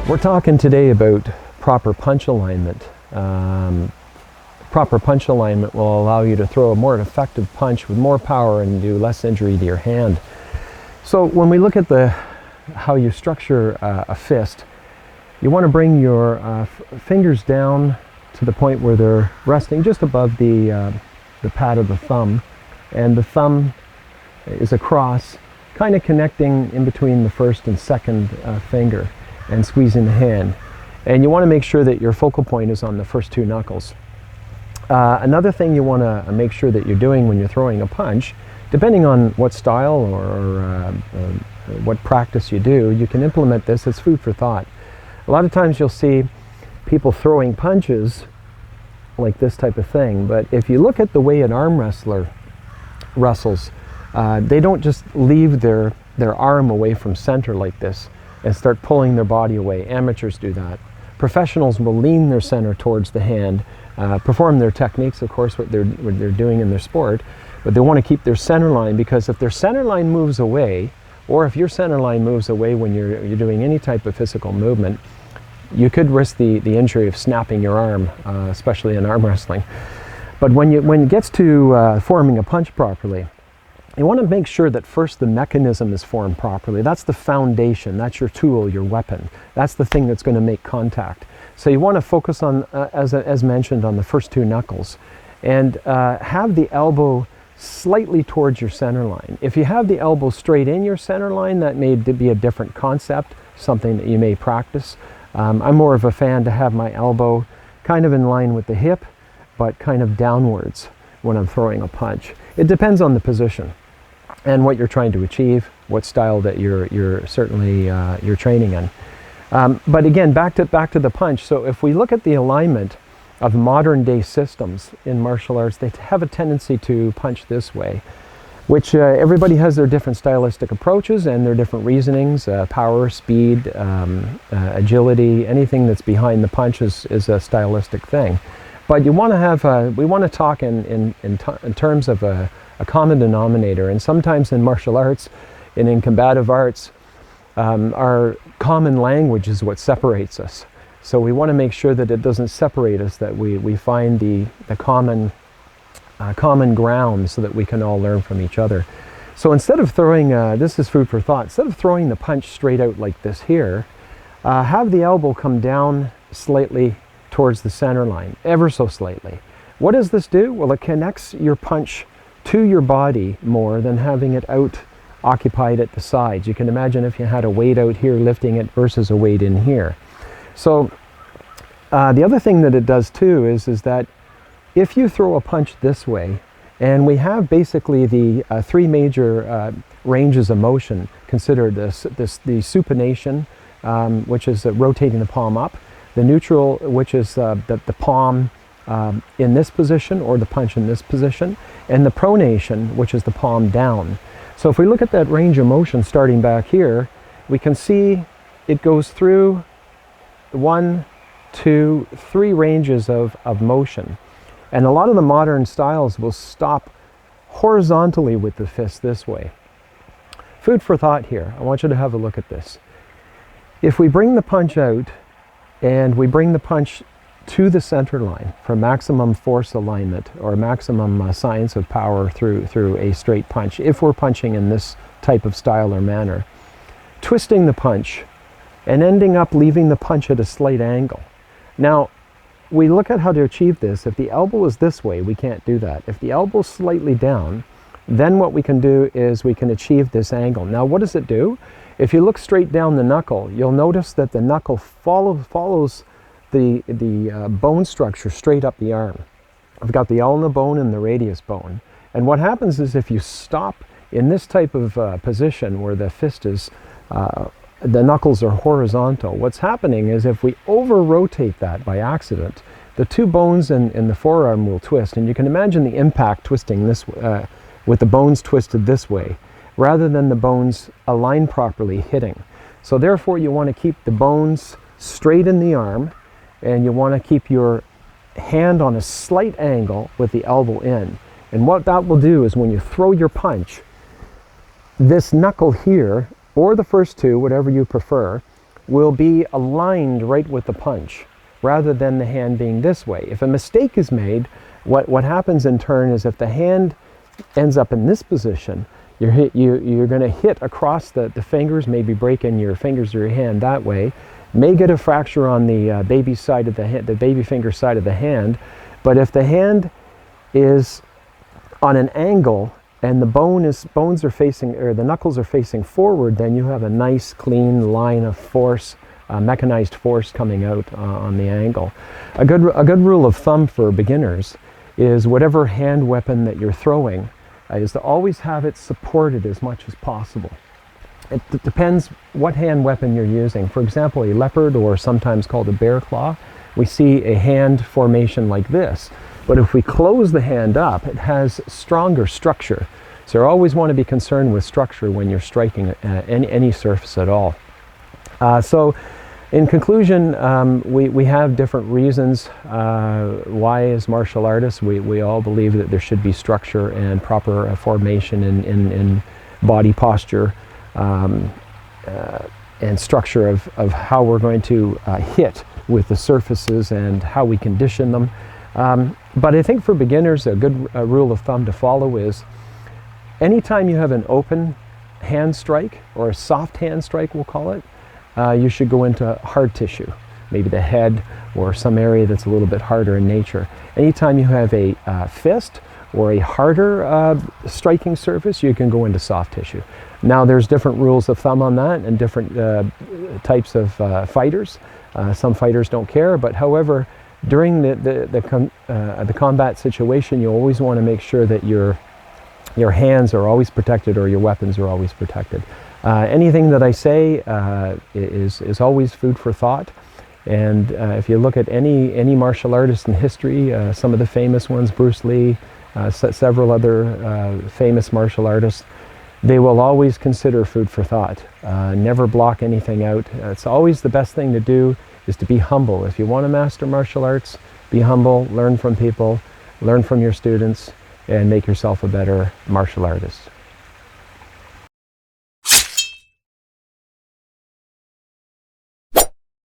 We're talking today about proper punch alignment. Proper punch alignment will allow you to throw a more effective punch with more power and do less injury to your hand. So when we look at how you structure a fist, you want to bring your fingers down to the point where they're resting just above the pad of the thumb, and the thumb is across, kind of connecting in between the first and second finger and squeezing the hand. And you want to make sure that your focal point is on the first two knuckles. Another thing you want to make sure that you're doing when you're throwing a punch, depending on what style or what practice you do, you can implement this as food for thought. A lot of times you'll see people throwing punches like this type of thing, but if you look at the way an arm wrestler wrestles, they don't just leave their arm away from center like this and start pulling their body away. Amateurs do that. Professionals will lean their center towards the hand, perform their techniques, of course, what they're doing in their sport, but they want to keep their center line, because if their center line moves away, or if your center line moves away when you're doing any type of physical movement, you could risk the injury of snapping your arm, especially in arm wrestling. But when it gets to forming a punch properly, you want to make sure that first the mechanism is formed properly. That's the foundation. That's your tool, your weapon. That's the thing that's going to make contact. So you want to focus on, as mentioned, on the first two knuckles, and have the elbow slightly towards your center line. If you have the elbow straight in your center line, that may be a different concept, something that you may practice. I'm more of a fan to have my elbow kind of in line with the hip, but kind of downwards when I'm throwing a punch. It depends on the position and what you're trying to achieve, what style that you're certainly you're training in. But again, back to the punch. So if we look at the alignment of modern day systems in martial arts, they have a tendency to punch this way, which everybody has their different stylistic approaches and their different reasonings. Power, speed, agility, anything that's behind the punch is a stylistic thing. But you want to have, we want to talk in terms of a common denominator, and sometimes in martial arts and in combative arts, our common language is what separates us. So we want to make sure that it doesn't separate us, that we find the common ground so that we can all learn from each other. So instead of throwing, this is food for thought, instead of throwing the punch straight out like this here, have the elbow come down slightly towards the center line, ever so slightly. What does this do? Well, it connects your punch to your body more than having it out occupied at the sides. You can imagine if you had a weight out here lifting it versus a weight in here. So the other thing that it does too is that if you throw a punch this way, and we have basically the three major ranges of motion considered, the supination, which is rotating the palm up, the neutral, which is the palm in this position, or the punch in this position, and the pronation, which is the palm down. So if we look at that range of motion starting back here, we can see it goes through 1, 2, 3 ranges of motion. And a lot of the modern styles will stop horizontally with the fist this way. Food for thought here. I want you to have a look at this. If we bring the punch out and we bring the punch to the center line for maximum force alignment, or maximum science of power through a straight punch, if we're punching in this type of style or manner, twisting the punch and ending up leaving the punch at a slight angle. Now, we look at how to achieve this. If the elbow is this way, we can't do that. If the elbow is slightly down, then what we can do is we can achieve this angle. Now, what does it do? If you look straight down the knuckle, you'll notice that the knuckle follows the bone structure straight up the arm. I've got the ulna bone and the radius bone. And what happens is if you stop in this type of position where the fist is, the knuckles are horizontal, what's happening is if we over-rotate that by accident, the two bones in the forearm will twist. And you can imagine the impact twisting this with the bones twisted this way, rather than the bones aligned properly hitting. So therefore you want to keep the bones straight in the arm, and you want to keep your hand on a slight angle with the elbow in. And what that will do is when you throw your punch, this knuckle here, or the first two, whatever you prefer, will be aligned right with the punch, rather than the hand being this way. If a mistake is made, what happens in turn is if the hand ends up in this position, you're going to hit across the fingers, maybe breaking your fingers or your hand that way, may get a fracture on the baby side of the hand, the baby finger side of the hand. But if the hand is on an angle and the bones are facing, or the knuckles are facing forward, then you have a nice clean line of force, mechanized force coming out on the angle. A good rule of thumb for beginners is whatever hand weapon that you're throwing is to always have it supported as much as possible. It depends what hand weapon you're using. For example, a leopard, or sometimes called a bear claw, we see a hand formation like this. But if we close the hand up, it has stronger structure. So you always want to be concerned with structure when you're striking any surface at all. So in conclusion, we have different reasons why, as martial artists, we all believe that there should be structure and proper formation in body posture, and structure of how we're going to hit with the surfaces and how we condition them. But I think for beginners, a good rule of thumb to follow is anytime you have an open hand strike, or a soft hand strike we'll call it, you should go into hard tissue, maybe the head or some area that's a little bit harder in nature. Anytime you have a fist or a harder striking surface, you can go into soft tissue. Now there's different rules of thumb on that, and different types of fighters. Some fighters don't care, but however, during the combat situation, you always want to make sure that your hands are always protected, or your weapons are always protected. Anything that I say is always food for thought. And if you look at any martial artist in history, some of the famous ones, Bruce Lee, several other famous martial artists, they will always consider food for thought. Never block anything out. It's always the best thing to do is to be humble. If you want to master martial arts, be humble, learn from people, learn from your students, and make yourself a better martial artist.